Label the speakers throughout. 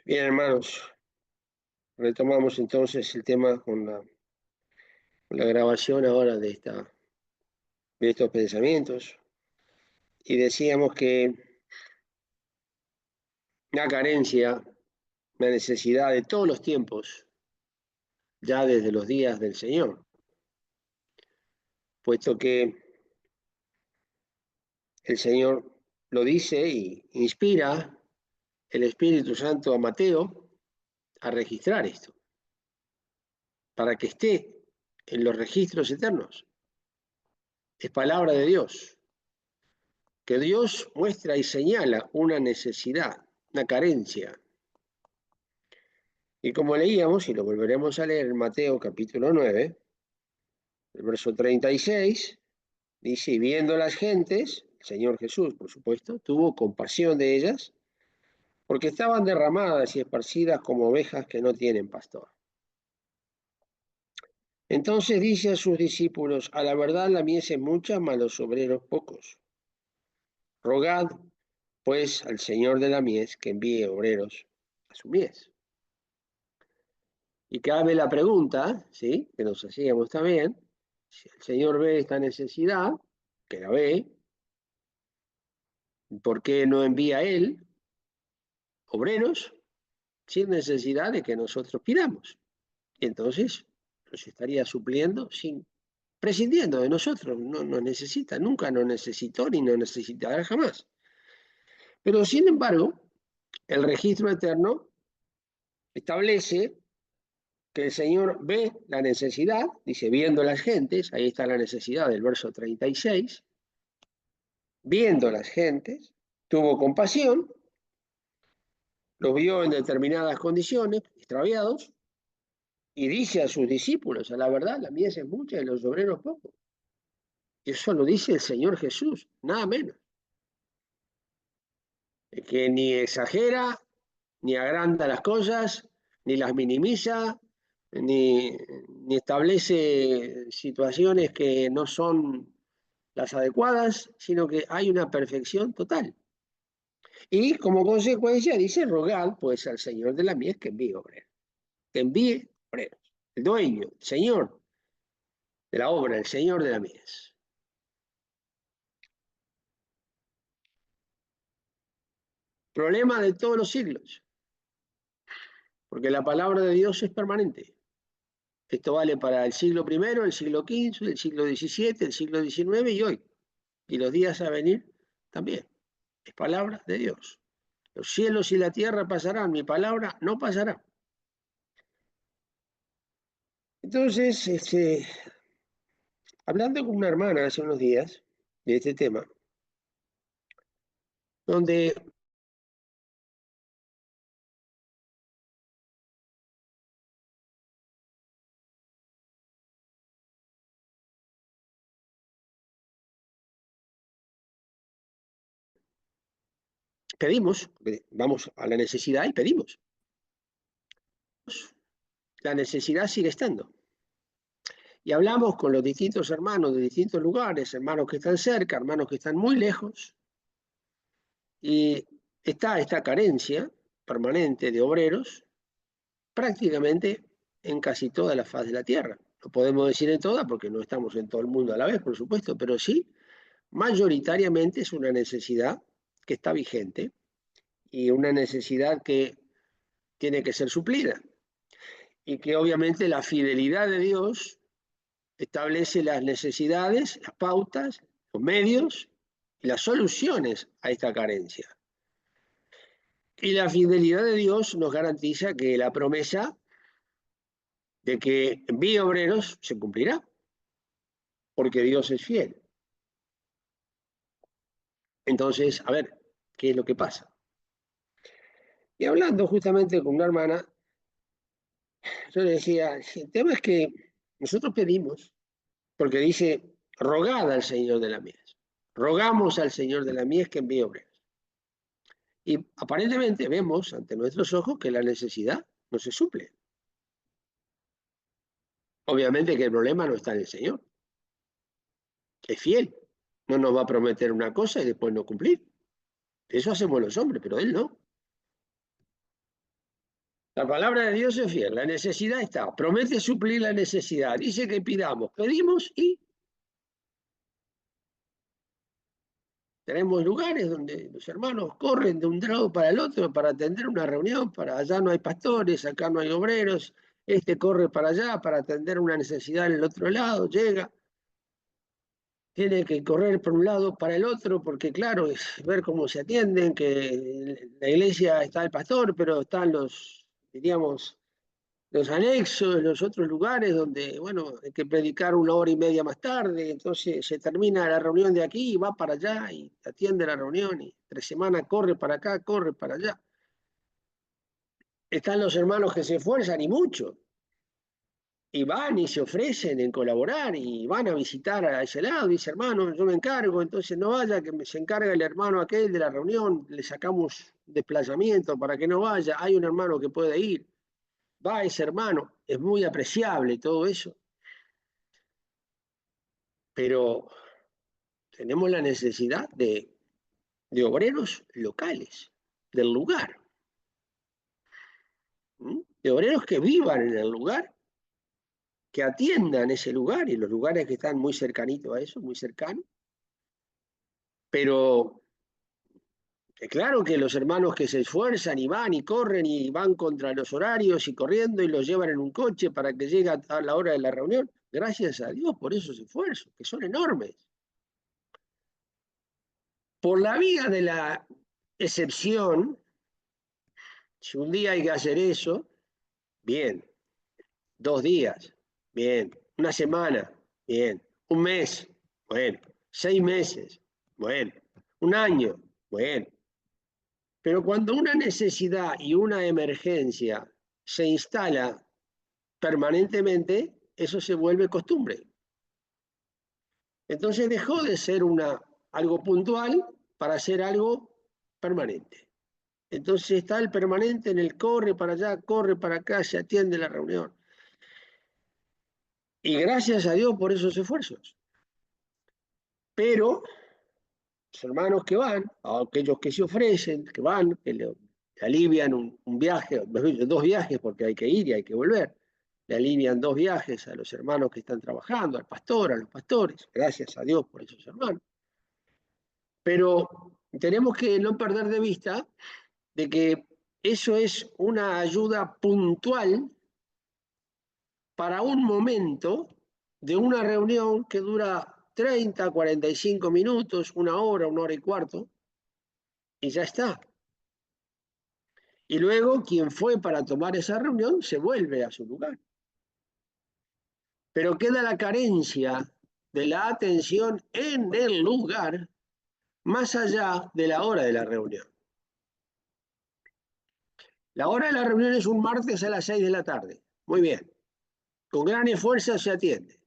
Speaker 1: Bien, hermanos, retomamos entonces el tema con la grabación ahora de estos pensamientos. Y decíamos que la carencia, la necesidad de todos los tiempos, ya desde los días del Señor, puesto que el Señor lo dice y inspira el Espíritu Santo a Mateo a registrar esto, para que esté en los registros eternos. Es palabra de Dios, que Dios muestra y señala una necesidad, una carencia. Y como leíamos, y lo volveremos a leer en Mateo capítulo 9, el verso 36, dice, y viendo las gentes, el Señor Jesús, por supuesto, tuvo compasión de ellas, porque estaban derramadas y esparcidas como ovejas que no tienen pastor. Entonces dice a sus discípulos, a la verdad la mies es mucha, mas los obreros pocos. Rogad, pues, al Señor de la mies que envíe obreros a su mies. Y cabe la pregunta, ¿sí?, que nos hacíamos también, si el Señor ve esta necesidad, que la ve, ¿por qué no envía Él obreros sin necesidad de que nosotros pidamos? Y entonces los estaría supliendo prescindiendo de nosotros, no nos necesita, nunca nos necesitó ni nos necesitará jamás. Pero sin embargo, el registro eterno establece que el Señor ve la necesidad, dice, viendo las gentes, ahí está la necesidad del verso 36, viendo las gentes, tuvo compasión, los vio en determinadas condiciones, extraviados, y dice a sus discípulos, a la verdad, la mies es mucha y los obreros pocos. Y eso lo dice el Señor Jesús, nada menos. Que ni exagera, ni agranda las cosas, ni las minimiza, ni establece situaciones que no son las adecuadas, sino que hay una perfección total. Y como consecuencia dice, rogad pues al Señor de la mies que envíe obreros. Que envíe obreros. El dueño, el Señor de la obra, el Señor de la mies. Problema de todos los siglos. Porque la palabra de Dios es permanente. Esto vale para el siglo I, el siglo XV, el siglo XVII, el siglo XIX y hoy. Y los días a venir también. Es palabra de Dios. Los cielos y la tierra pasarán, mi palabra no pasará. Entonces, hablando con una hermana hace unos días de este tema, donde pedimos, vamos a la necesidad y pedimos. La necesidad sigue estando. Y hablamos con los distintos hermanos de distintos lugares, hermanos que están cerca, hermanos que están muy lejos, y está esta carencia permanente de obreros prácticamente en casi toda la faz de la tierra. No podemos decir en toda porque no estamos en todo el mundo a la vez, por supuesto, pero sí, mayoritariamente es una necesidad que está vigente y una necesidad que tiene que ser suplida. Y que obviamente la fidelidad de Dios establece las necesidades, las pautas, los medios y las soluciones a esta carencia. Y la fidelidad de Dios nos garantiza que la promesa de que envíe obreros se cumplirá, porque Dios es fiel. Entonces, a ver, ¿qué es lo que pasa? Y hablando justamente con una hermana, yo le decía, el tema es que nosotros pedimos, porque dice, rogad al Señor de la mies. Rogamos al Señor de la mies que envíe obreros. Y aparentemente vemos ante nuestros ojos que la necesidad no se suple. Obviamente que el problema no está en el Señor. Es fiel. No nos va a prometer una cosa y después no cumplir. Eso hacemos los hombres, pero Él no. La palabra de Dios es fiel, la necesidad está, promete suplir la necesidad, dice que pidamos, pedimos y tenemos lugares donde los hermanos corren de un lado para el otro para atender una reunión, para allá no hay pastores, acá no hay obreros, este corre para allá para atender una necesidad en el otro lado, llega, tiene que correr por un lado para el otro, porque claro, es ver cómo se atienden, que en la iglesia está el pastor, pero están los, diríamos, los anexos, los otros lugares donde, bueno, hay que predicar 1 hora y media más tarde, entonces se termina la reunión de aquí y va para allá y atiende la reunión y 3 semanas corre para acá, corre para allá. Están los hermanos que se esfuerzan y mucho, y van y se ofrecen en colaborar y van a visitar a ese lado, dice hermano, yo me encargo, entonces no vaya, que se encarga el hermano aquel de la reunión, le sacamos desplazamiento para que no vaya, hay un hermano que puede ir, va ese hermano, es muy apreciable todo eso, pero tenemos la necesidad de obreros locales, del lugar, de obreros que vivan en el lugar, que atiendan ese lugar y los lugares que están muy cercanitos a eso, muy cercanos, pero claro que los hermanos que se esfuerzan y corren y van contra los horarios y corriendo y los llevan en un coche para que llegue a la hora de la reunión, gracias a Dios por esos esfuerzos, que son enormes. Por la vía de la excepción, si un día hay que hacer eso, bien. 2 días, bien. Una semana, bien. Un mes, bueno. 6 meses, bueno. Un año, bueno. Pero cuando una necesidad y una emergencia se instala permanentemente, eso se vuelve costumbre. Entonces dejó de ser algo puntual para ser algo permanente. Entonces está el permanente en el corre para allá, corre para acá, se atiende la reunión. Y gracias a Dios por esos esfuerzos. Pero los hermanos que van, aquellos que se ofrecen, que van, que le alivian un viaje, 2 viajes porque hay que ir y hay que volver, le alivian 2 viajes a los hermanos que están trabajando, al pastor, a los pastores, gracias a Dios por esos hermanos. Pero tenemos que no perder de vista de que eso es una ayuda puntual para un momento de una reunión que dura 30, 45 minutos, 1 hora y cuarto, y ya está. Y luego quien fue para tomar esa reunión se vuelve a su lugar. Pero queda la carencia de la atención en el lugar más allá de la hora de la reunión. La hora de la reunión es un martes a las 6 de la tarde. Muy bien. Con gran esfuerzo se atiende.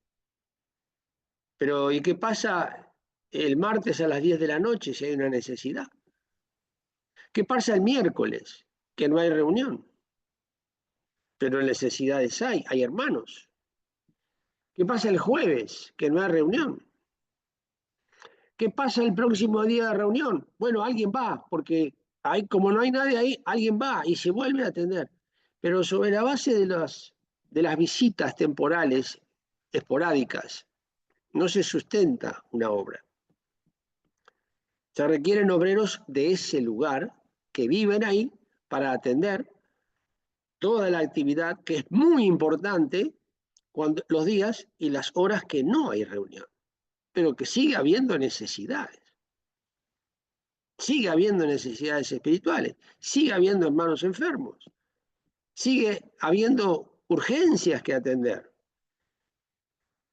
Speaker 1: Pero ¿y qué pasa el martes a las 10 de la noche si hay una necesidad? ¿Qué pasa el miércoles? Que no hay reunión. Pero necesidades hay hermanos. ¿Qué pasa el jueves? Que no hay reunión. ¿Qué pasa el próximo día de reunión? Bueno, alguien va, porque como no hay nadie ahí, alguien va y se vuelve a atender. Pero sobre la base de las visitas temporales, esporádicas, no se sustenta una obra. Se requieren obreros de ese lugar que viven ahí para atender toda la actividad que es muy importante los días y las horas que no hay reunión, pero que sigue habiendo necesidades. Sigue habiendo necesidades espirituales, sigue habiendo hermanos enfermos, sigue habiendo urgencias que atender.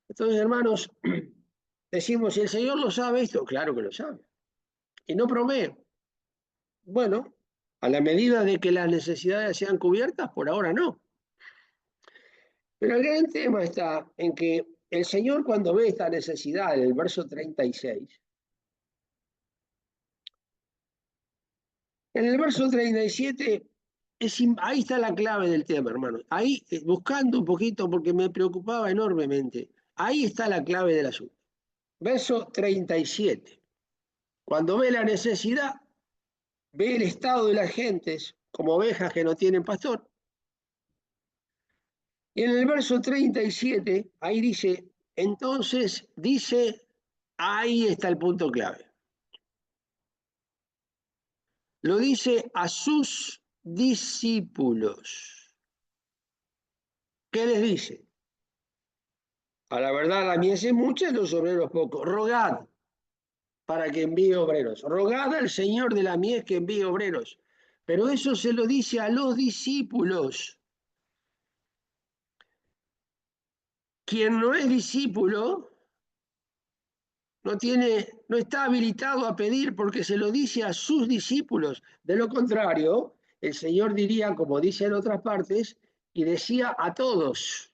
Speaker 1: Entonces, hermanos, decimos, si el Señor lo sabe esto, claro que lo sabe. Y no provee. Bueno, a la medida de que las necesidades sean cubiertas, por ahora no. Pero el gran tema está en que el Señor cuando ve esta necesidad, en el verso 36, en el verso 37, ahí está la clave del tema, hermano. Ahí, buscando un poquito, porque me preocupaba enormemente, ahí está la clave del asunto. Verso 37. Cuando ve la necesidad, ve el estado de las gentes como ovejas que no tienen pastor, Y en el verso 37, ahí dice, entonces dice, ahí está el punto clave. Lo dice a sus discípulos. ¿Qué les dice? A la verdad, la mies es mucha, los obreros pocos. Rogad para que envíe obreros. Rogad al Señor de la mies que envíe obreros. Pero eso se lo dice a los discípulos. Quien no es discípulo no está habilitado a pedir porque se lo dice a sus discípulos. De lo contrario, el Señor diría, como dice en otras partes, y decía a todos.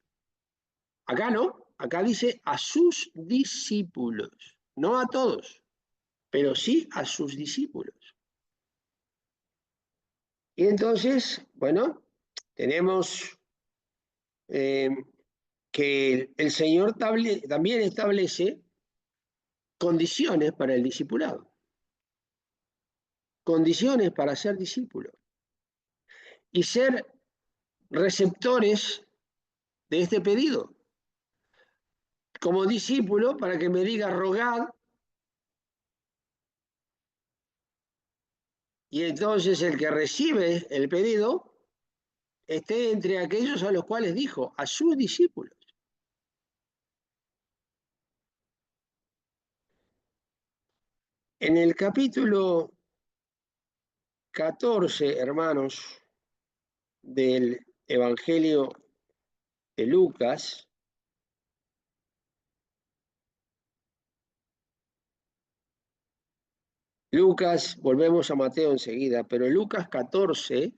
Speaker 1: Acá no, acá dice a sus discípulos, no a todos, pero sí a sus discípulos. Y entonces, bueno, tenemos eh, que el Señor también establece condiciones para el discipulado, condiciones para ser discípulo y ser receptores de este pedido. Como discípulo, para que me diga rogad, y entonces el que recibe el pedido esté entre aquellos a los cuales dijo, a sus discípulos. En el capítulo 14, hermanos, del Evangelio de Lucas, volvemos a Mateo enseguida, pero en Lucas 14,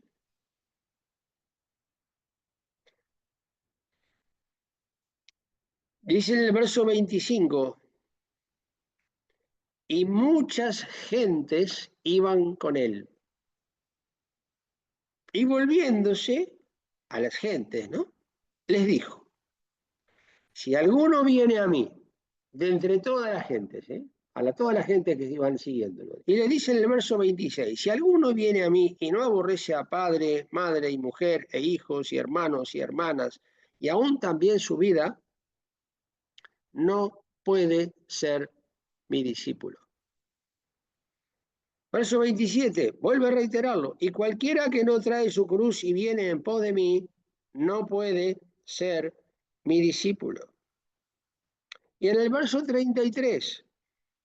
Speaker 1: dice en el verso 25, y muchas gentes iban con él. Y volviéndose a las gentes, ¿no? Les dijo, si alguno viene a mí, de entre todas las gentes, toda la gente que iban siguiéndolo, y le dice en el verso 26, si alguno viene a mí y no aborrece a padre, madre y mujer, e hijos y hermanos y hermanas, y aún también su vida, no puede ser mi discípulo. Verso 27, vuelve a reiterarlo, y cualquiera que no trae su cruz y viene en pos de mí, no puede ser mi discípulo. Y en el verso 33,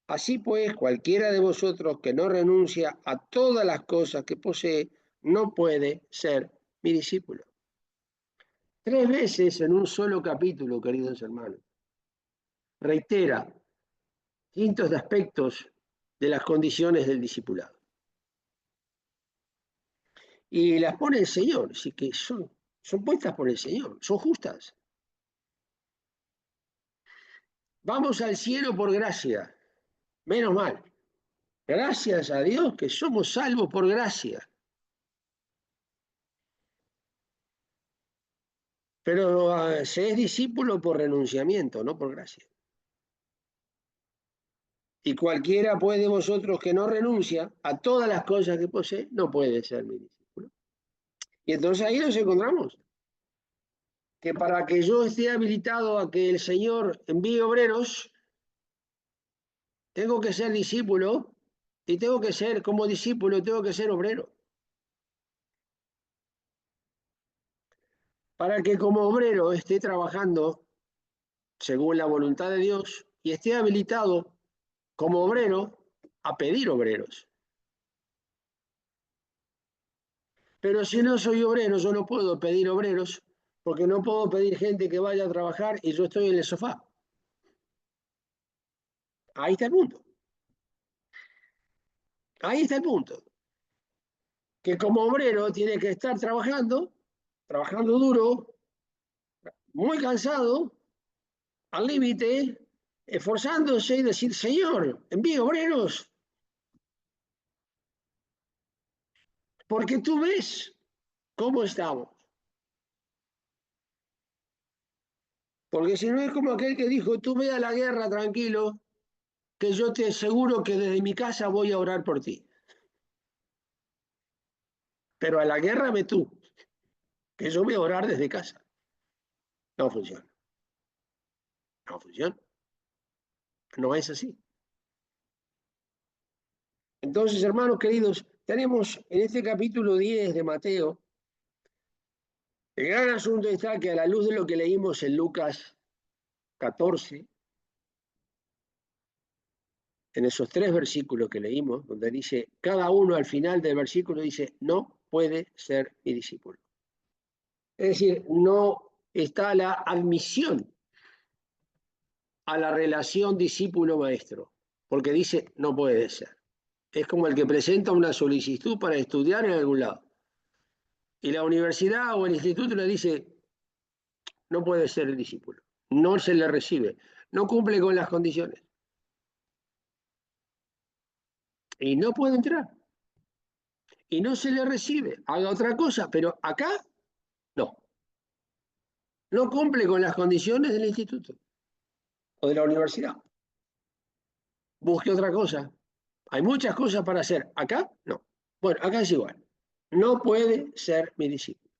Speaker 1: así pues, cualquiera de vosotros que no renuncia a todas las cosas que posee, no puede ser mi discípulo. 3 veces en un solo capítulo, queridos hermanos, reitera distintos aspectos de las condiciones del discipulado. Y las pone el Señor, así que son puestas por el Señor, son justas. Vamos al cielo por gracia, menos mal. Gracias a Dios que somos salvos por gracia. Pero se es discípulo por renunciamiento, no por gracia. Y cualquiera pues de vosotros que no renuncia a todas las cosas que posee, no puede ser mi discípulo. Y entonces ahí nos encontramos. Que para que yo esté habilitado a que el Señor envíe obreros, tengo que ser discípulo y tengo que ser, como discípulo, tengo que ser obrero. Para que como obrero esté trabajando según la voluntad de Dios y esté habilitado como obrero a pedir obreros. Pero si no soy obrero, yo no puedo pedir obreros porque no puedo pedir gente que vaya a trabajar y yo estoy en el sofá. Ahí está el punto. Ahí está el punto. Que como obrero tiene que estar trabajando duro, muy cansado, al límite, esforzándose y decir, Señor, envíe obreros, porque tú ves cómo estamos. Porque si no es como aquel que dijo, tú ve a la guerra tranquilo, que yo te aseguro que desde mi casa voy a orar por ti. Pero a la guerra ve tú, que yo voy a orar desde casa. No funciona. No funciona. No es así. Entonces, hermanos queridos, tenemos en este capítulo 10 de Mateo, el gran asunto está que a la luz de lo que leímos en Lucas 14, en esos 3 versículos que leímos, donde dice, cada uno al final del versículo dice, no puede ser mi discípulo. Es decir, no está la admisión a la relación discípulo-maestro, porque dice, no puede ser. Es como el que presenta una solicitud para estudiar en algún lado. Y la universidad o el instituto le dice, no puede ser el discípulo, no se le recibe, no cumple con las condiciones. Y no puede entrar. Y no se le recibe. Haga otra cosa, pero acá no. No cumple con las condiciones del instituto o de la universidad. Busque otra cosa. Hay muchas cosas para hacer. Acá no. Bueno, acá es igual. No puede ser mi discípulo.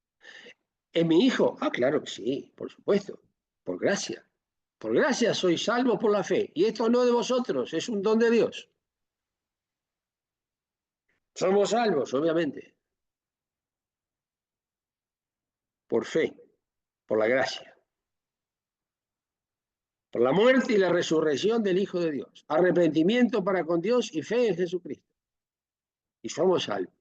Speaker 1: ¿Es mi hijo? Ah, claro que sí, por supuesto. Por gracia. Por gracia sois salvos por la fe. Y esto no de vosotros, es un don de Dios. Somos salvos, obviamente, por fe, por la gracia, por la muerte y la resurrección del Hijo de Dios. Arrepentimiento para con Dios y fe en Jesucristo. Y somos salvos.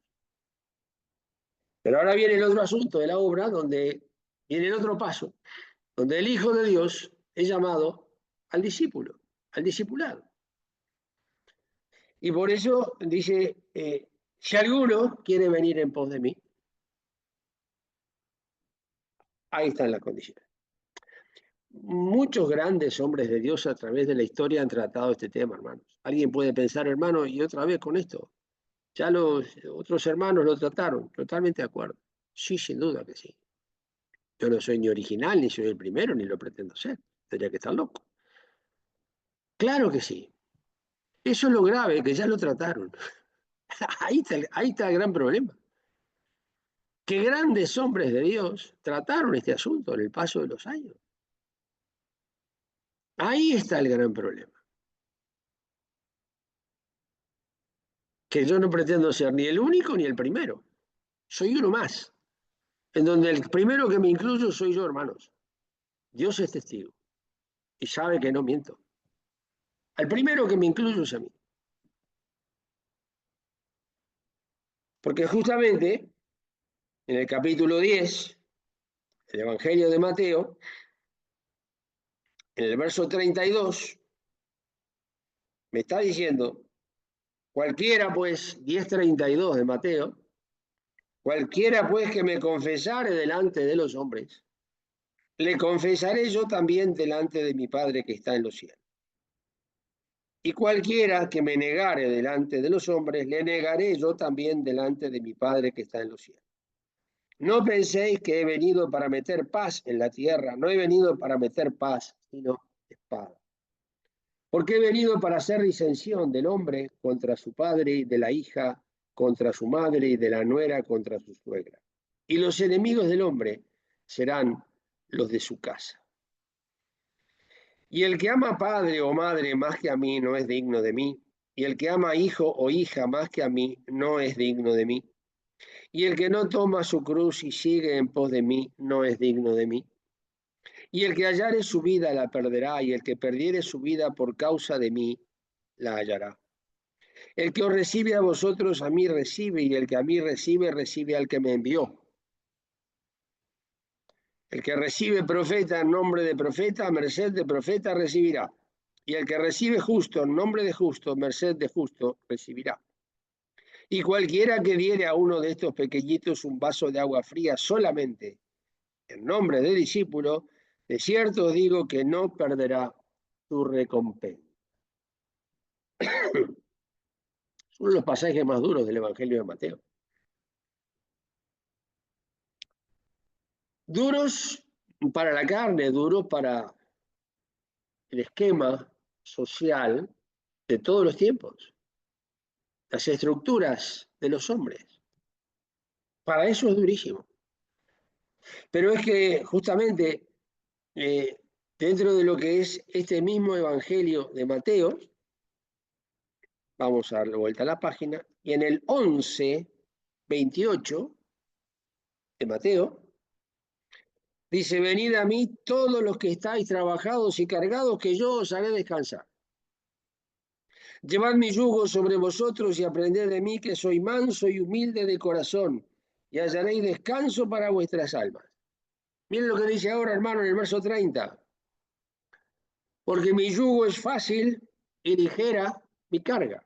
Speaker 1: Pero ahora viene el otro asunto de la obra, donde viene el otro paso, donde el Hijo de Dios es llamado al discípulo, al discipulado. Y por eso dice, si alguno quiere venir en pos de mí, ahí están las condiciones. Muchos grandes hombres de Dios a través de la historia han tratado este tema, hermanos. Alguien puede pensar, hermano, y otra vez con esto, ya los otros hermanos lo trataron, totalmente de acuerdo. Sí, sin duda que sí. Yo no soy ni original, ni soy el primero, ni lo pretendo ser. Tendría que estar loco. Claro que sí. Eso es lo grave, que ya lo trataron. Ahí está el gran problema. Que grandes hombres de Dios trataron este asunto en el paso de los años. Ahí está el gran problema. Que yo no pretendo ser ni el único ni el primero. Soy uno más. En donde el primero que me incluyo soy yo, hermanos. Dios es testigo. Y sabe que no miento. Al primero que me incluyo es a mí. Porque justamente en el capítulo 10, el Evangelio de Mateo, en el verso 32, me está diciendo, cualquiera pues, 10:32 de Mateo, cualquiera pues que me confesare delante de los hombres, le confesaré yo también delante de mi Padre que está en los cielos. Y cualquiera que me negare delante de los hombres, le negaré yo también delante de mi Padre que está en los cielos. No penséis que he venido para meter paz en la tierra, no he venido para meter paz, sino espada. Porque he venido para hacer disensión del hombre contra su padre y de la hija contra su madre y de la nuera contra su suegra. Y los enemigos del hombre serán los de su casa. Y el que ama padre o madre más que a mí no es digno de mí. Y el que ama hijo o hija más que a mí no es digno de mí. Y el que no toma su cruz y sigue en pos de mí no es digno de mí. Y el que hallare su vida la perderá, y el que perdiere su vida por causa de mí la hallará. El que os recibe a vosotros, a mí recibe, y el que a mí recibe, recibe al que me envió. El que recibe profeta en nombre de profeta, merced de profeta recibirá. Y el que recibe justo en nombre de justo, merced de justo recibirá. Y cualquiera que diere a uno de estos pequeñitos un vaso de agua fría solamente en nombre de discípulo, de cierto os digo que no perderá su recompensa. Son los pasajes más duros del Evangelio de Mateo. Duros para la carne, duros para el esquema social de todos los tiempos, las estructuras de los hombres. Para eso es durísimo. Pero es que justamente eh, dentro de lo que es este mismo Evangelio de Mateo, vamos a darle vuelta a la página, y en el 11:28 de Mateo, dice, venid a mí todos los que estáis trabajados y cargados, que yo os haré descansar. Llevad mi yugo sobre vosotros y aprended de mí, que soy manso y humilde de corazón, y hallaréis descanso para vuestras almas. Miren lo que dice ahora, hermano, en el verso 30. Porque mi yugo es fácil y ligera mi carga.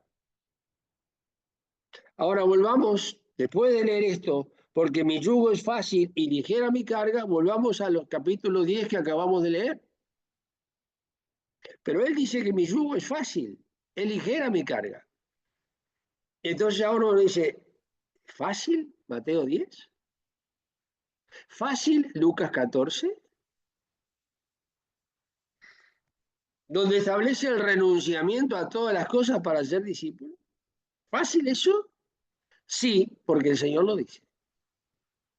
Speaker 1: Ahora volvamos, después de leer esto, porque mi yugo es fácil y ligera mi carga, volvamos a los capítulos 10 que acabamos de leer. Pero él dice que mi yugo es fácil, es ligera mi carga. Entonces ahora uno dice, ¿fácil? Mateo 10. ¿Fácil? Lucas 14. Donde establece el renunciamiento a todas las cosas para ser discípulo. ¿Fácil eso? Sí, porque el Señor lo dice.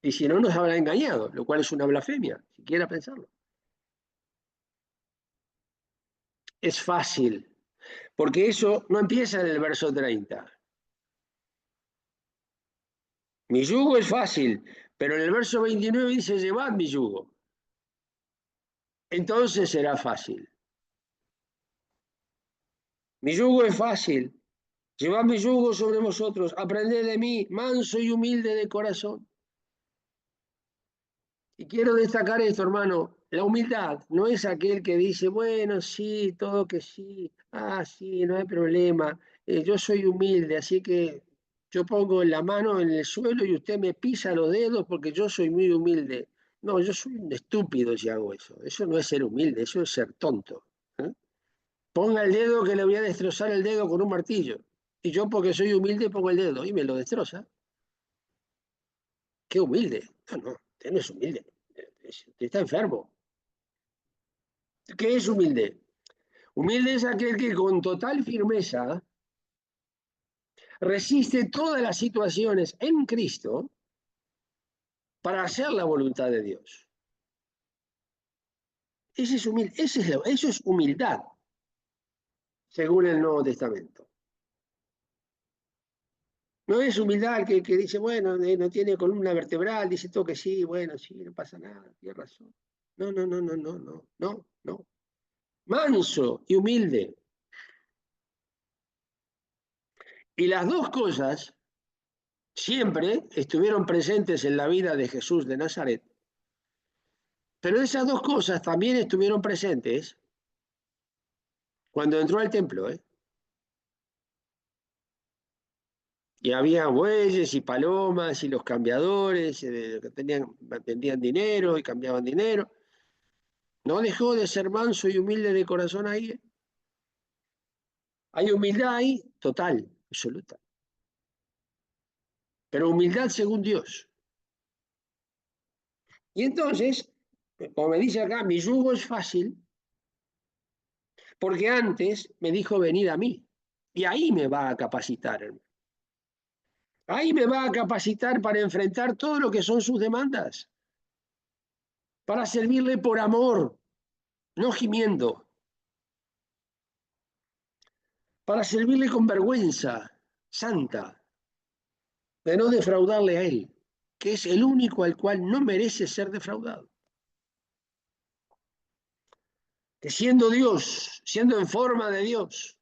Speaker 1: Y si no, nos habrá engañado, lo cual es una blasfemia, siquiera pensarlo. Es fácil, porque eso no empieza en el verso 30. Mi yugo es fácil, pero en el verso 29 dice, llevad mi yugo. Entonces será fácil. Mi yugo es fácil. Llevad mi yugo sobre vosotros. Aprended de mí, manso y humilde de corazón. Y quiero destacar esto, hermano. La humildad no es aquel que dice, bueno, sí, todo que sí. Ah, sí, no hay problema. Yo soy humilde, así que yo pongo la mano en el suelo y usted me pisa los dedos porque yo soy muy humilde. No, yo soy un estúpido si hago eso. Eso no es ser humilde, eso es ser tonto. ¿Eh? Ponga el dedo que le voy a destrozar el dedo con un martillo. Y yo porque soy humilde pongo el dedo y me lo destroza. Qué humilde. No, no, usted no es humilde. Usted está enfermo. ¿Qué es humilde? Humilde es aquel que con total firmeza resiste todas las situaciones en Cristo para hacer la voluntad de Dios. Ese es humilde, eso es humildad, según el Nuevo Testamento. No es humildad que dice, bueno, no tiene columna vertebral, dice todo que sí, bueno, sí, no pasa nada, tiene razón. No, no, no, no, no, no, no, no. Manso y humilde. Y las dos cosas siempre estuvieron presentes en la vida de Jesús de Nazaret. Pero esas dos cosas también estuvieron presentes cuando entró al templo, ¿eh? Y había bueyes y palomas y los cambiadores que vendían dinero y cambiaban dinero. No dejó de ser manso y humilde de corazón ahí, ¿eh? Hay humildad ahí, total, absoluta. Pero humildad según Dios. Y entonces, como me dice acá, mi yugo es fácil, porque antes me dijo venid a mí. Y ahí me va a capacitar, hermano. Ahí me va a capacitar para enfrentar todo lo que son sus demandas, para servirle por amor, no gimiendo, para servirle con vergüenza santa, de no defraudarle a Él, que es el único al cual no merece ser defraudado. Que siendo Dios, siendo en forma de Dios,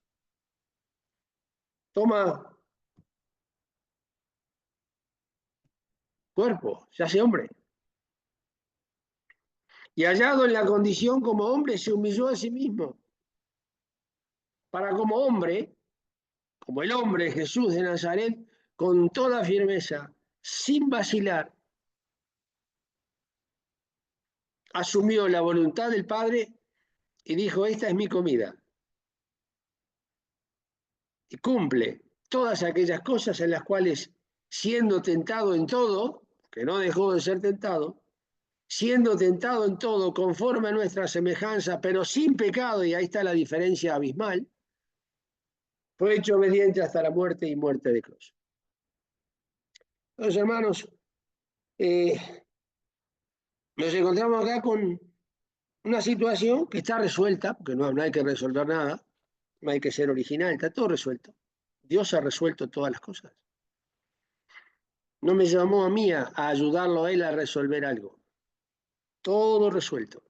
Speaker 1: toma cuerpo, se hace hombre. Y hallado en la condición como hombre, se humilló a sí mismo, para como hombre, como el hombre Jesús de Nazaret, con toda firmeza, sin vacilar, asumió la voluntad del Padre y dijo, esta es mi comida. Y cumple todas aquellas cosas en las cuales, siendo tentado en todo, que no dejó de ser tentado, siendo tentado en todo conforme a nuestra semejanza, pero sin pecado, y ahí está la diferencia abismal, fue hecho obediente hasta la muerte y muerte de cruz. Entonces, hermanos, nos encontramos acá con Una situación que está resuelta, porque no hay que resolver nada, no hay que ser original, está todo resuelto. Dios ha resuelto todas las cosas. No me llamó a mí a ayudarlo a él a resolver algo. Todo resuelto.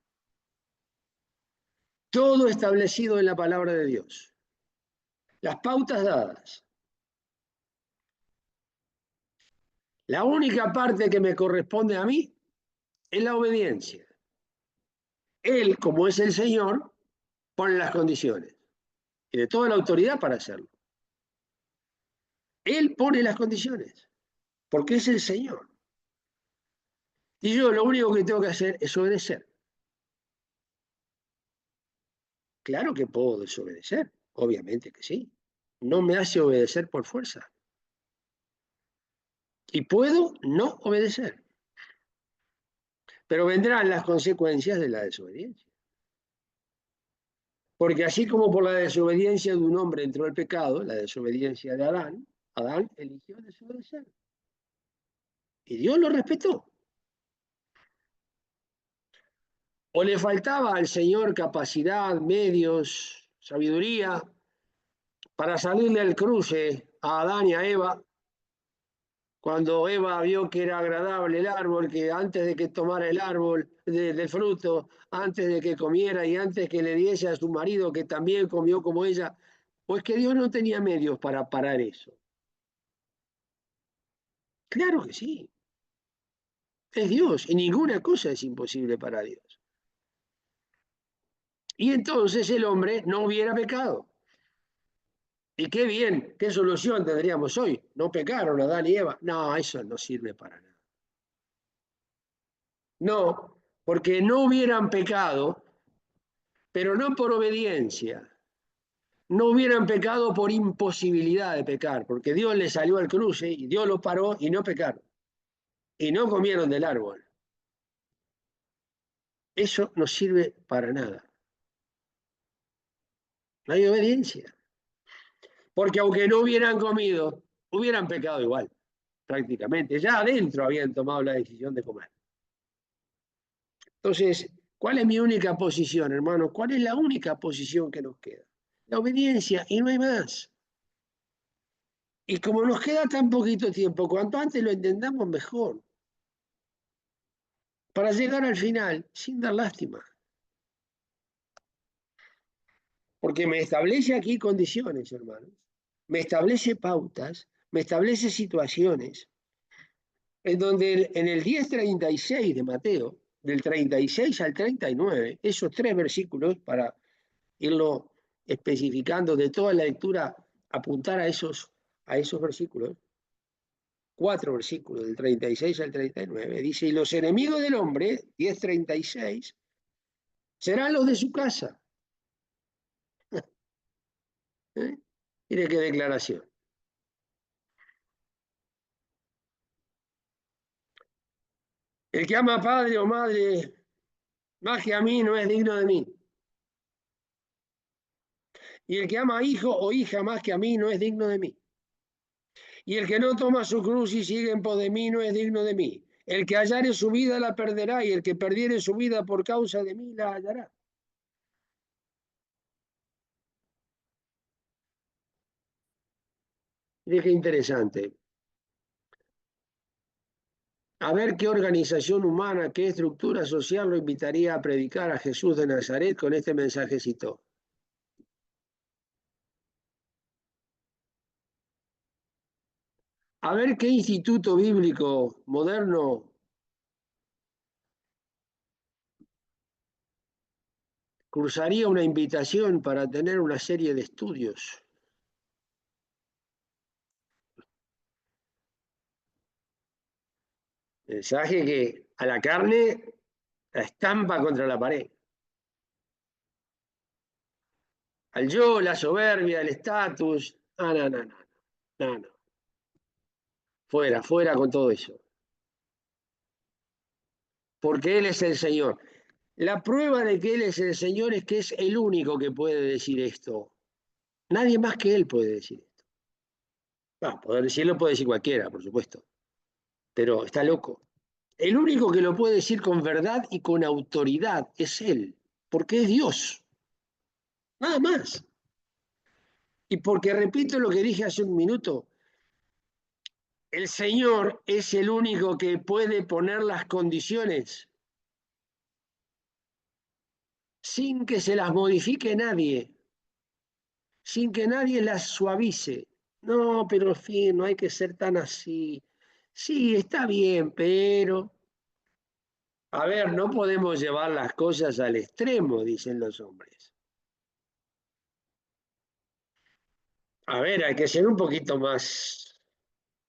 Speaker 1: Todo establecido en la palabra de Dios. Las pautas dadas. La única parte que me corresponde a mí es la obediencia. Él, como es el Señor, pone las condiciones. Y de toda la autoridad para hacerlo. Él pone las condiciones, porque es el Señor. Y yo lo único que tengo que hacer es obedecer. Claro que puedo desobedecer, obviamente que sí. No me hace obedecer por fuerza. Y puedo no obedecer. Pero vendrán las consecuencias de la desobediencia. Porque así como por la desobediencia de un hombre entró el pecado, la desobediencia de Adán, Adán eligió desobedecer. Y Dios lo respetó. O le faltaba al Señor capacidad, medios, sabiduría para salirle al cruce a Adán y a Eva, cuando Eva vio que era agradable el árbol, que antes de que tomara el árbol del fruto, antes de que comiera y antes que le diese a su marido que también comió como ella, pues que Dios no tenía medios para parar eso. Claro que sí, es Dios y ninguna cosa es imposible para Dios. Y entonces el hombre no hubiera pecado. Y qué bien, qué solución tendríamos hoy. No pecaron Adán y Eva. No, eso no sirve para nada. No, porque no hubieran pecado, pero no por obediencia. No hubieran pecado por imposibilidad de pecar, porque Dios les salió al cruce y Dios los paró y no pecaron. Y no comieron del árbol. Eso no sirve para nada. No hay obediencia. Porque aunque no hubieran comido, hubieran pecado igual, prácticamente. Ya adentro habían tomado la decisión de comer. Entonces, ¿cuál es mi única posición, hermano? ¿Cuál es la única posición que nos queda? La obediencia, y no hay más. Y como nos queda tan poquito tiempo, cuanto antes lo entendamos mejor, para llegar al final sin dar lástima. Porque me establece aquí condiciones, hermanos. Me establece pautas, me establece situaciones en donde en el 10:36 de Mateo, del 36 al 39, esos 3 versículos, para irlo especificando de toda la lectura, apuntar a esos versículos, 4 versículos, del 36 al 39, dice, y los enemigos del hombre, 10:36, serán los de su casa. ¿Eh? Mire qué declaración. El que ama a padre o madre más que a mí no es digno de mí. Y el que ama a hijo o hija más que a mí no es digno de mí. Y el que no toma su cruz y sigue en pos de mí no es digno de mí. El que hallare su vida la perderá y el que perdiere su vida por causa de mí la hallará. Mire qué interesante. A ver qué organización humana, qué estructura social lo invitaría a predicar a Jesús de Nazaret con este mensajecito. A ver qué instituto bíblico moderno cursaría una invitación para tener una serie de estudios. Mensaje que a la carne la estampa contra la pared. Al yo, la soberbia, el estatus. No, no, no, no, no, no. Fuera, fuera con todo eso. Porque Él es el Señor. La prueba de que Él es el Señor es que es el único que puede decir esto. Nadie más que Él puede decir esto. Poder decirlo puede decir cualquiera, por supuesto. Pero está loco. El único que lo puede decir con verdad y con autoridad es Él. porque es Dios, nada más. Y porque repito lo que dije hace un minuto, el Señor es el único que puede poner las condiciones sin que se las modifique nadie, sin que nadie las suavice. No, pero en fin, no hay que ser tan así. Sí, está bien, pero... A ver, no podemos llevar las cosas al extremo, dicen los hombres. A ver, hay que ser un poquito más...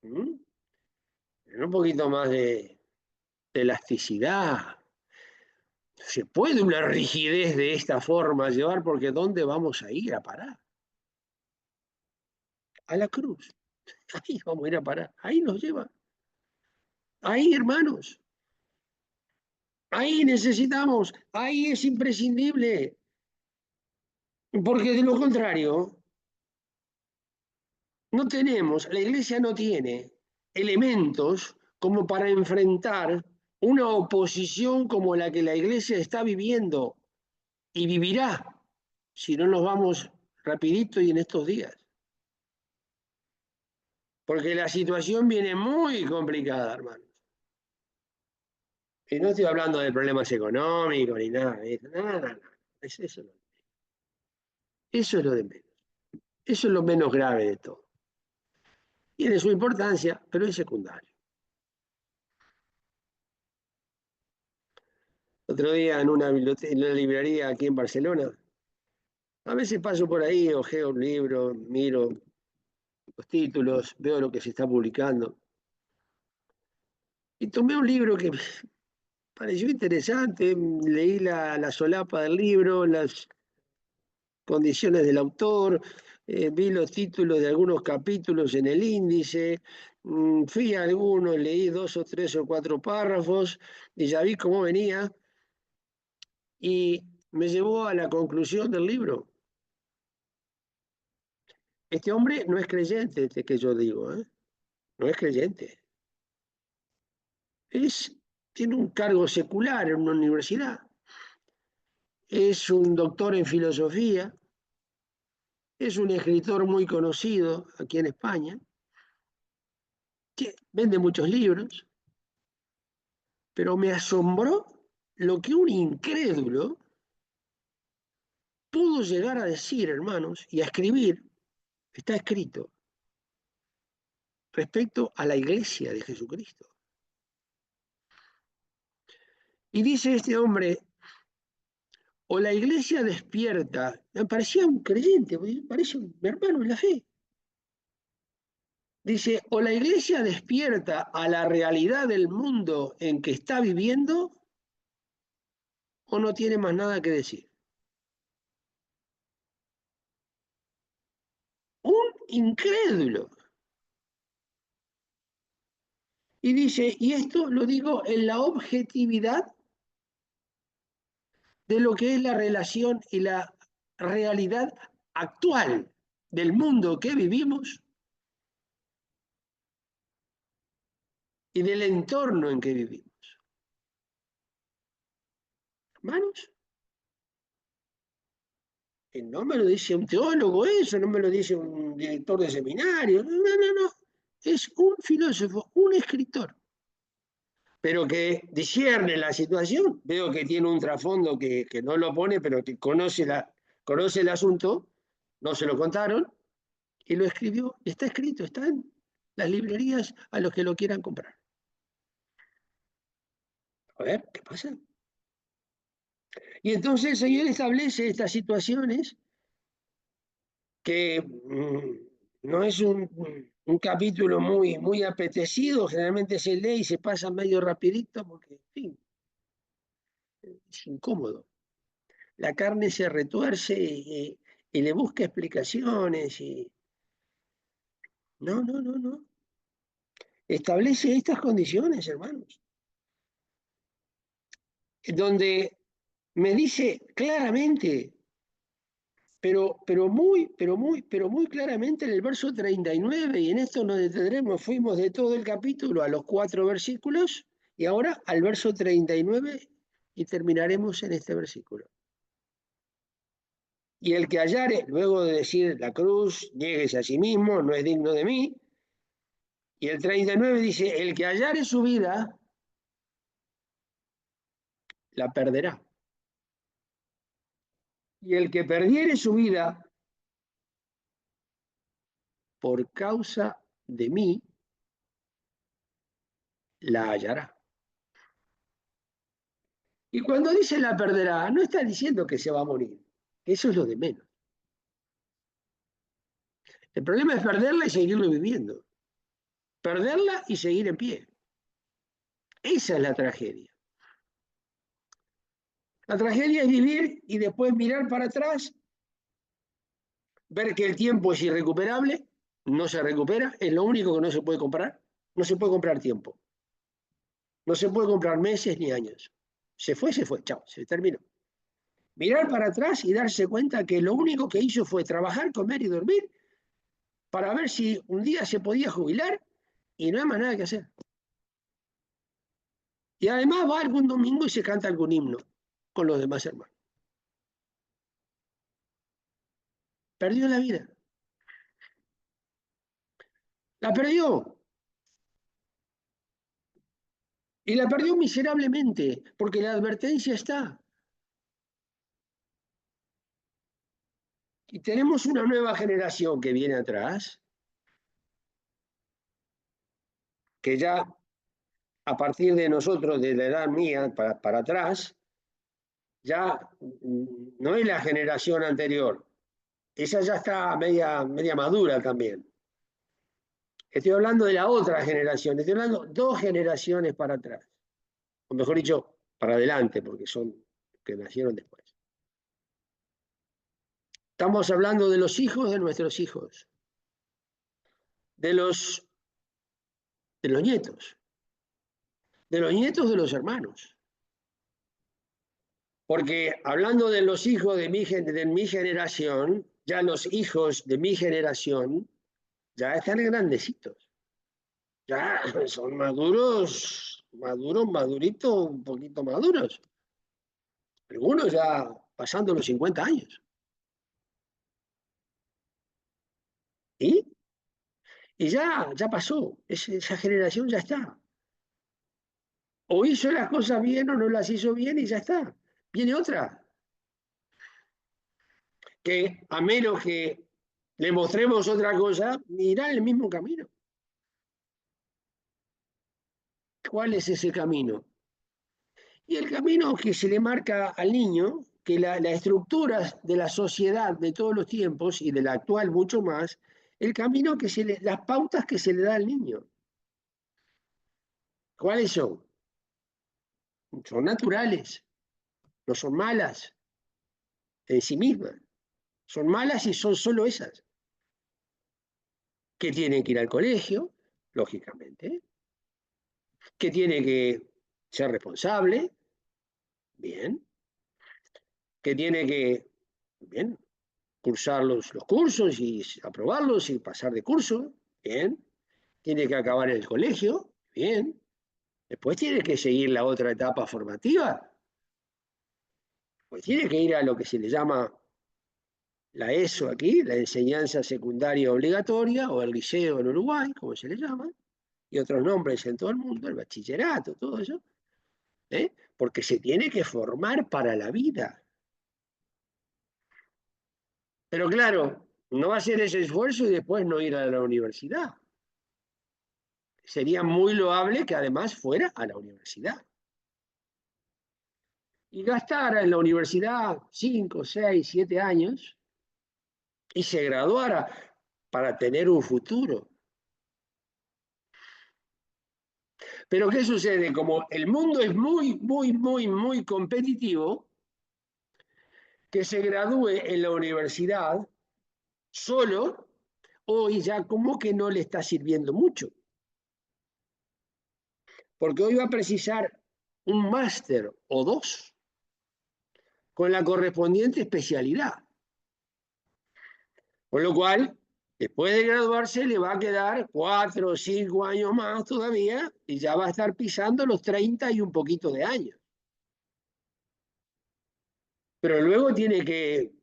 Speaker 1: ¿m? Un poquito más de elasticidad. Se puede una rigidez de esta forma llevar porque ¿dónde vamos a ir a parar? A la cruz. Ahí vamos a ir a parar. Ahí nos lleva. Ahí, hermanos. Ahí necesitamos. Ahí es imprescindible. Porque de lo contrario, no tenemos, la iglesia no tiene elementos como para enfrentar una oposición como la que la iglesia está viviendo y vivirá si no nos vamos rapidito y en estos días. Porque la situación viene muy complicada, hermanos. Y no estoy hablando de problemas económicos ni nada de eso. Nada. Eso es lo de menos. Eso es lo menos grave de todo. Tiene su importancia, pero es secundario. Otro día en una librería aquí en Barcelona, a veces paso por ahí, ojeo un libro, miro los títulos, veo lo que se está publicando. Y tomé un libro que me pareció interesante, leí la solapa del libro, las condiciones del autor, vi los títulos de algunos capítulos en el índice, fui a algunos, leí 2 o 3 o 4 párrafos y ya vi cómo venía y me llevó a la conclusión del libro. Este hombre no es creyente, este que yo digo, ¿eh? No es creyente. Tiene un cargo secular en una universidad. Es un doctor en filosofía. Es un escritor muy conocido aquí en España. Que vende muchos libros. Pero me asombró lo que un incrédulo pudo llegar a decir, hermanos, y a escribir, está escrito, respecto a la iglesia de Jesucristo. Y dice este hombre, o la iglesia despierta, me parecía un creyente, parece un hermano en la fe. Dice, o la iglesia despierta a la realidad del mundo en que está viviendo, o no tiene más nada que decir. Un incrédulo. Y dice, y esto lo digo en la objetividad de lo que es la relación y la realidad actual del mundo que vivimos y del entorno en que vivimos. Hermanos, no me lo dice un teólogo eso, no me lo dice un director de seminario, no. Es un filósofo, un escritor, pero que discierne la situación. Veo que tiene un trasfondo que no lo pone, pero que conoce el asunto, no se lo contaron, y lo escribió, está escrito, está en las librerías a los que lo quieran comprar. A ver, ¿qué pasa? Y entonces el Señor establece estas situaciones que no es un capítulo muy apetecido, generalmente se lee y se pasa medio rapidito porque, en fin, es incómodo. La carne se retuerce y le busca explicaciones y... No. Establece estas condiciones, hermanos, donde me dice claramente, pero muy claramente en el verso 39, y en esto nos detendremos, fuimos de todo el capítulo a los 4 versículos, y ahora al verso 39 y terminaremos en este versículo. Y el que hallare, luego de decir la cruz, niéguese a sí mismo, no es digno de mí. Y el 39 dice, el que hallare su vida, la perderá. Y el que perdiere su vida por causa de mí, la hallará. Y cuando dice la perderá, no está diciendo que se va a morir. Eso es lo de menos. El problema es perderla y seguirlo viviendo. Perderla y seguir en pie. Esa es la tragedia. La tragedia es vivir y después mirar para atrás, ver que el tiempo es irrecuperable, no se recupera, es lo único que no se puede comprar. No se puede comprar tiempo. No se puede comprar meses ni años. Se fue, chao, se terminó. Mirar para atrás y darse cuenta que lo único que hizo fue trabajar, comer y dormir para ver si un día se podía jubilar y no hay más nada que hacer. Y además va algún domingo y se canta algún himno con los demás hermanos. Perdió la vida. La perdió. Y la perdió miserablemente, porque la advertencia está. Y tenemos una nueva generación que viene atrás, que ya a partir de nosotros, de la edad mía para atrás, ya no es la generación anterior. Esa ya está media madura también. Estoy hablando de la otra generación, estoy hablando 2 generaciones para atrás. O mejor dicho, para adelante, porque son que nacieron después. Estamos hablando de los hijos de nuestros hijos, de los, de los nietos, de los nietos de los hermanos. Porque hablando de los hijos de mi generación, ya los hijos de mi generación ya están grandecitos. Ya son maduritos, un poquito maduros. Algunos ya pasando los 50 años. ¿Y? Y ya pasó, esa generación ya está. O hizo las cosas bien o no las hizo bien y ya está. Viene otra, que a menos que le mostremos otra cosa, irá el mismo camino. ¿Cuál es ese camino? Y el camino que se le marca al niño, que la estructura de la sociedad de todos los tiempos y de la actual mucho más, el camino las pautas que se le da al niño. ¿Cuáles son? Son naturales, no son malas en sí mismas. Son malas y son solo esas. Que tiene que ir al colegio, lógicamente, que tiene que ser responsable, bien, que tiene que, bien, cursar los cursos y aprobarlos y pasar de curso, bien, tiene que acabar el colegio, bien, después tiene que seguir la otra etapa formativa, pues tiene que ir a lo que se le llama la ESO aquí, la enseñanza secundaria obligatoria, o el liceo en Uruguay, como se le llama, y otros nombres en todo el mundo, el bachillerato, todo eso, porque se tiene que formar para la vida. Pero claro, no va a hacer ese esfuerzo y después no ir a la universidad. Sería muy loable que además fuera a la universidad. Y gastara en la universidad 5, 6, 7 años y se graduara para tener un futuro. Pero ¿qué sucede? Como el mundo es muy competitivo, que se gradúe en la universidad solo, hoy ya como que no le está sirviendo mucho. Porque hoy va a precisar un máster o 2 con la correspondiente especialidad. Con lo cual, después de graduarse, le va a quedar 4 o 5 años más todavía y ya va a estar pisando los 30 y un poquito de años. Pero luego tiene que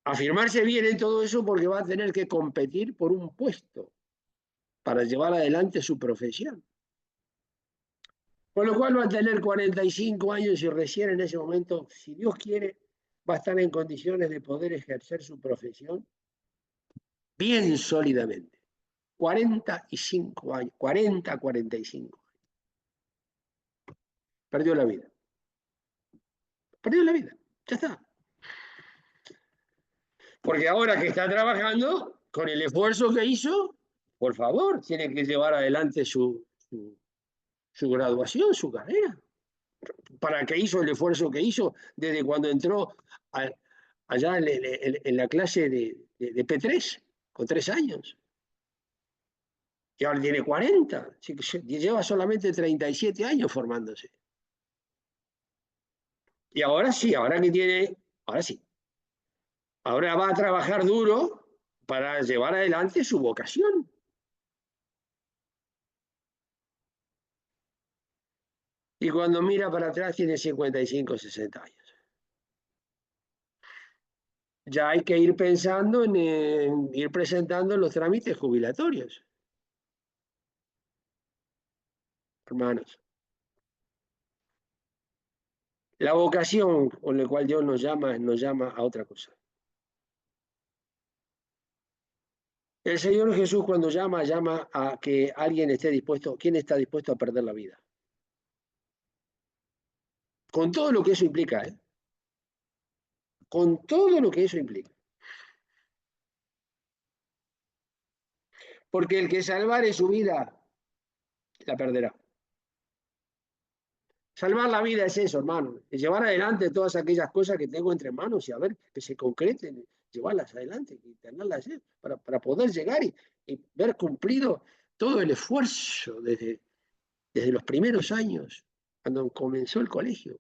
Speaker 1: afirmarse bien en todo eso porque va a tener que competir por un puesto para llevar adelante su profesión. Con lo cual va a tener 45 años y recién en ese momento, si Dios quiere, va a estar en condiciones de poder ejercer su profesión bien sólidamente. 45 años, 40, 45. Perdió la vida. Perdió la vida. Ya está. Porque ahora que está trabajando, con el esfuerzo que hizo, por favor, tiene que llevar adelante su graduación, su carrera. ¿Para qué hizo el esfuerzo que hizo desde cuando entró allá en la clase de P3, con 3 años? Y ahora tiene 40, lleva solamente 37 años formándose. Y ahora sí, ahora sí, ahora va a trabajar duro para llevar adelante su vocación. Y cuando mira para atrás tiene 55, 60 años. Ya hay que ir pensando en ir presentando los trámites jubilatorios, hermanos. La vocación con la cual Dios nos llama a otra cosa. El Señor Jesús cuando llama a que alguien esté dispuesto. ¿Quién está dispuesto a perder la vida? Con todo lo que eso implica, ¿eh? Con todo lo que eso implica. Porque el que salvare su vida, la perderá. Salvar la vida es eso, hermano. Es llevar adelante todas aquellas cosas que tengo entre manos y a ver que se concreten, llevarlas adelante y tenerlas para poder llegar y ver cumplido todo el esfuerzo desde los primeros años, cuando comenzó el colegio.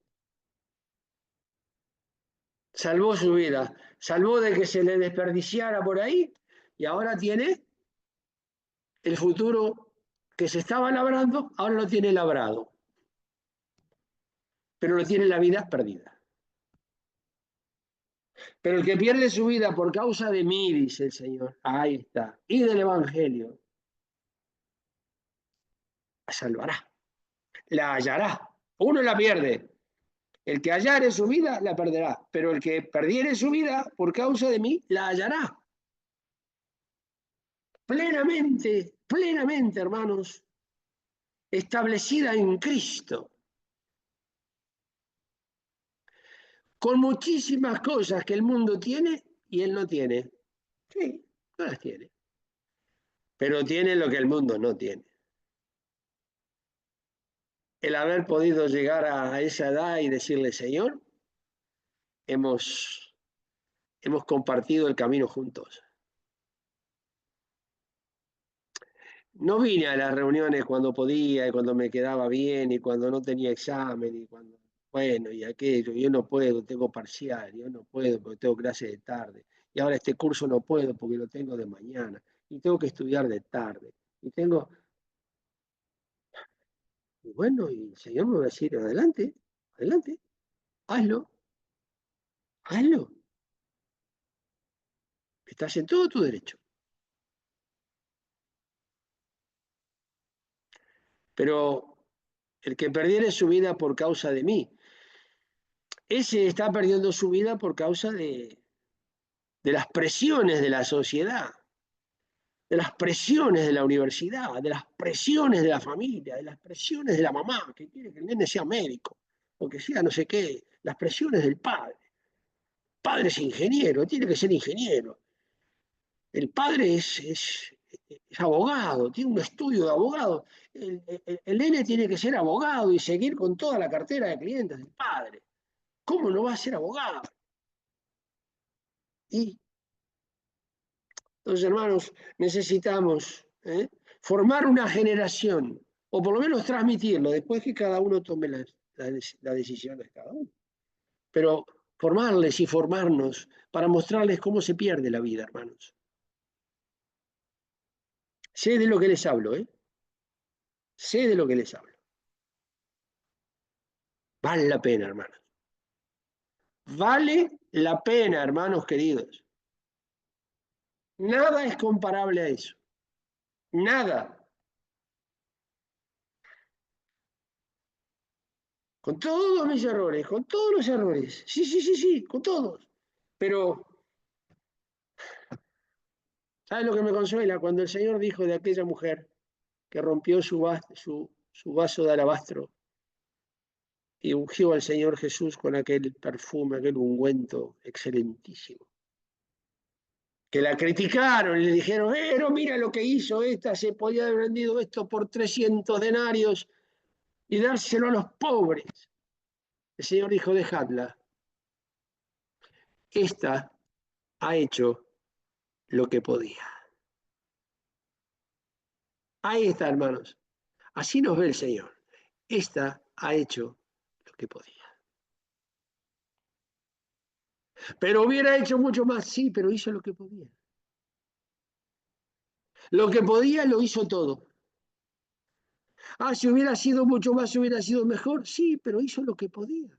Speaker 1: Salvó su vida, salvó de que se le desperdiciara por ahí y ahora tiene el futuro que se estaba labrando, ahora lo tiene labrado, pero lo tiene la vida perdida. Pero el que pierde su vida por causa de mí, dice el Señor, ahí está, y del Evangelio, la salvará, la hallará. Uno la pierde, el que hallare su vida la perderá, pero el que perdiere su vida por causa de mí la hallará. Plenamente, plenamente, hermanos, establecida en Cristo, con muchísimas cosas que el mundo tiene y él no tiene. Sí, no las tiene, pero tiene lo que el mundo no tiene. El haber podido llegar a esa edad y decirle, Señor, hemos compartido el camino juntos. No vine a las reuniones cuando podía y cuando me quedaba bien y cuando no tenía examen y cuando, bueno, y aquello, yo no puedo, tengo parcial, yo no puedo porque tengo clase de tarde. Y ahora este curso no puedo porque lo tengo de mañana y tengo que estudiar de tarde. Y bueno, y el Señor me va a decir, adelante, adelante, hazlo, hazlo. Estás en todo tu derecho. Pero el que perdiere su vida por causa de mí, ese está perdiendo su vida por causa de las presiones de la sociedad, de las presiones de la universidad, de las presiones de la familia, de las presiones de la mamá, que quiere que el nene sea médico, o que sea no sé qué, las presiones del padre. El padre es ingeniero, tiene que ser ingeniero. El padre es abogado, tiene un estudio de abogado. El nene tiene que ser abogado y seguir con toda la cartera de clientes del padre. ¿Cómo no va a ser abogado? Y entonces, hermanos, necesitamos formar una generación, o por lo menos transmitirlo, después que cada uno tome la decisión de cada uno. Pero formarles y formarnos para mostrarles cómo se pierde la vida, hermanos. Sé de lo que les hablo, ¿eh? Sé de lo que les hablo. Vale la pena, hermanos. Vale la pena, hermanos queridos. Nada es comparable a eso. Nada. Con todos mis errores, con todos los errores. Sí, sí, sí, sí, con todos. Pero, ¿sabes lo que me consuela? Cuando el Señor dijo de aquella mujer que rompió su vaso de alabastro y ungió al Señor Jesús con aquel perfume, aquel ungüento excelentísimo. Que la criticaron y le dijeron, pero mira lo que hizo esta, se podía haber vendido esto por 300 denarios y dárselo a los pobres. El Señor dijo, dejadla. Esta ha hecho lo que podía. Ahí está, hermanos. Así nos ve el Señor. Esta ha hecho lo que podía. Pero hubiera hecho mucho más, sí, pero hizo lo que podía. Lo que podía lo hizo todo. Ah, si hubiera sido mucho más, hubiera sido mejor, sí, pero hizo lo que podía.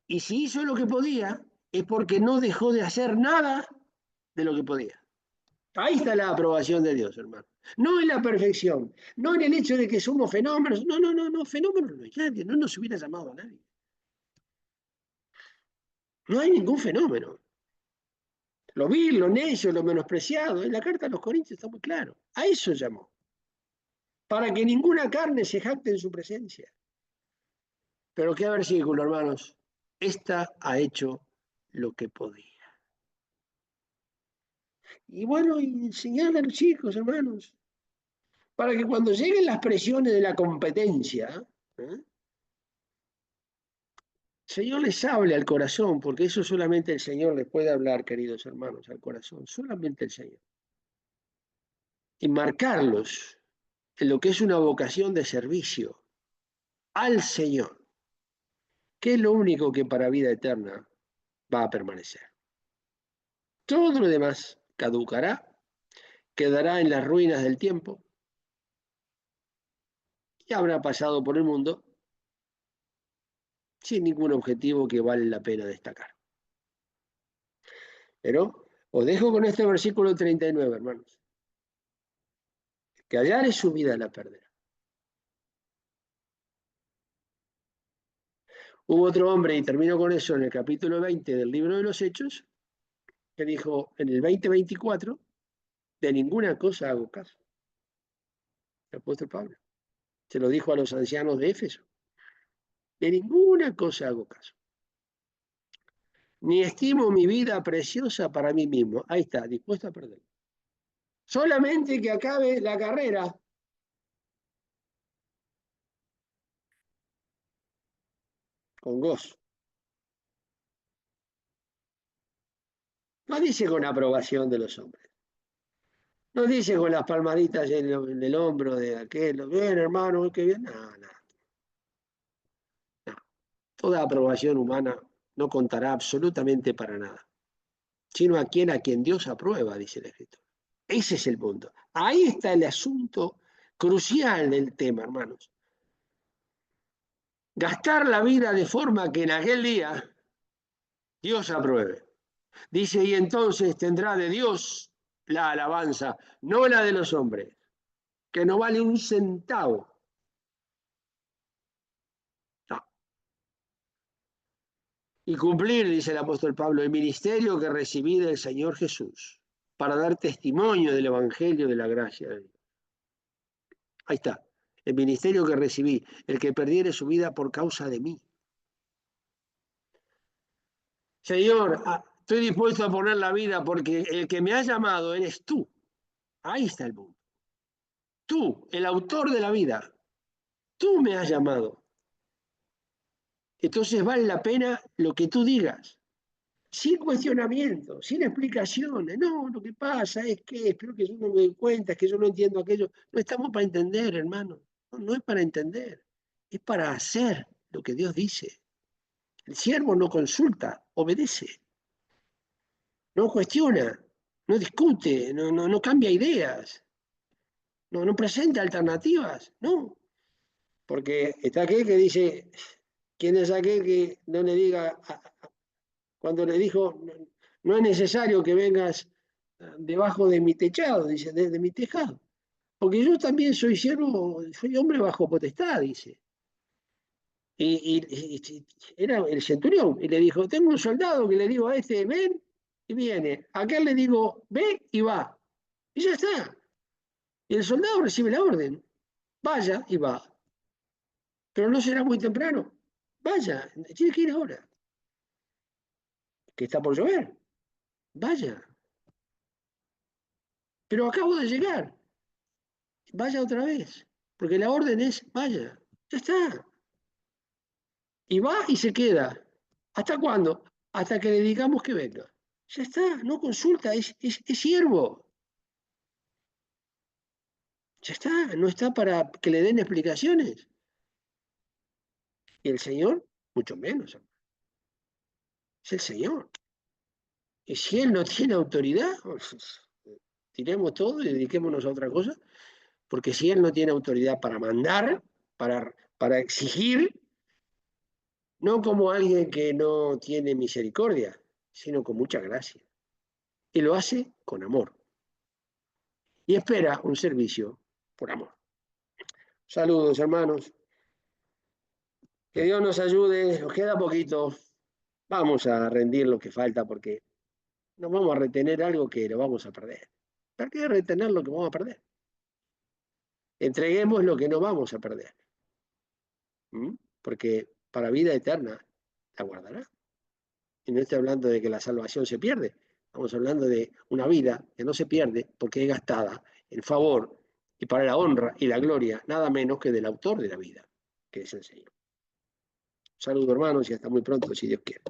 Speaker 1: Y si hizo lo que podía, es porque no dejó de hacer nada de lo que podía. Ahí está la aprobación de Dios, hermano. No en la perfección, no en el hecho de que somos fenómenos. No, no, no, no, fenómenos no hay nadie, no nos hubiera llamado a nadie. No hay ningún fenómeno. Lo vil, lo necio, lo menospreciado. En la carta a los Corintios está muy claro. A eso llamó. Para que ninguna carne se jacte en su presencia. Pero qué versículo, hermanos. Esta ha hecho lo que podía. Y bueno, y enseñarle a los chicos, hermanos, para que cuando lleguen las presiones de la competencia, ¿eh? El Señor les hable al corazón, porque eso solamente el Señor les puede hablar, queridos hermanos, al corazón, solamente el Señor. Y marcarlos en lo que es una vocación de servicio al Señor, que es lo único que para vida eterna va a permanecer. Todo lo demás caducará, quedará en las ruinas del tiempo y habrá pasado por el mundo sin ningún objetivo que vale la pena destacar. Pero os dejo con este versículo 39, hermanos. Que hallare su vida la perderá. Hubo otro hombre, y termino con eso, en el capítulo 20 del libro de los Hechos, que dijo en el 20:24, de ninguna cosa hago caso. El apóstol Pablo. Se lo dijo a los ancianos de Éfeso. De ninguna cosa hago caso. Ni estimo mi vida preciosa para mí mismo. Ahí está, dispuesto a perder. Solamente que acabe la carrera. Con gozo. No dice con aprobación de los hombres. No dice con las palmaditas en el hombro de aquel. Bien, hermano, qué bien. No, no, no. Toda aprobación humana no contará absolutamente para nada. Sino a quien Dios aprueba, dice el Escritor. Ese es el punto. Ahí está el asunto crucial del tema, hermanos. Gastar la vida de forma que en aquel día Dios apruebe. Dice, y entonces tendrá de Dios la alabanza, no la de los hombres, que no vale un centavo. No. Y cumplir, dice el apóstol Pablo, el ministerio que recibí del Señor Jesús, para dar testimonio del Evangelio de la gracia de Dios. Ahí está, el ministerio que recibí, el que perdiere su vida por causa de mí. Señor, estoy dispuesto a poner la vida porque el que me ha llamado eres tú. Ahí está el punto. Tú, el autor de la vida, tú me has llamado. Entonces vale la pena lo que tú digas, sin cuestionamiento, sin explicaciones. No, lo que pasa es que espero que yo no me dé cuenta, es que yo no entiendo aquello. No estamos para entender, hermano. No, no es para entender, es para hacer lo que Dios dice. El siervo no consulta, obedece. No cuestiona, no discute, no cambia ideas, no presenta alternativas, no. Porque está aquel que dice, ¿quién es aquel que no le diga cuando le dijo, no es necesario que vengas debajo de mi techado, dice, de mi tejado. Porque yo también soy siervo, soy hombre bajo potestad, dice. Y era el centurión, y le dijo, tengo un soldado que le digo a este, ven, y viene. A aquel le digo, ve y va. Y ya está. Y el soldado recibe la orden, vaya y va. Pero no será muy temprano. Vaya, tiene que ir ahora, que está por llover. Vaya. Pero acabo de llegar. Vaya otra vez. Porque la orden es, vaya. Ya está. Y va y se queda. ¿Hasta cuándo? Hasta que le digamos que venga. Ya está, no consulta, es siervo. Ya está, no está para que le den explicaciones. Y el Señor, mucho menos. Es el Señor. Y si Él no tiene autoridad, pues, tiremos todo y dediquémonos a otra cosa. Porque si Él no tiene autoridad para mandar, para exigir, no como alguien que no tiene misericordia, sino con mucha gracia. Y lo hace con amor. Y espera un servicio por amor. Saludos, hermanos. Que Dios nos ayude. Nos queda poquito. Vamos a rendir lo que falta porque nos vamos a retener algo que lo vamos a perder. ¿Para qué retener lo que vamos a perder? Entreguemos lo que no vamos a perder. ¿Mm? Porque para vida eterna la guardará. Y no estoy hablando de que la salvación se pierde. Estamos hablando de una vida que no se pierde porque es gastada en favor y para la honra y la gloria, nada menos que del autor de la vida, que es el Señor. Saludos, hermanos, y hasta muy pronto, si Dios quiere.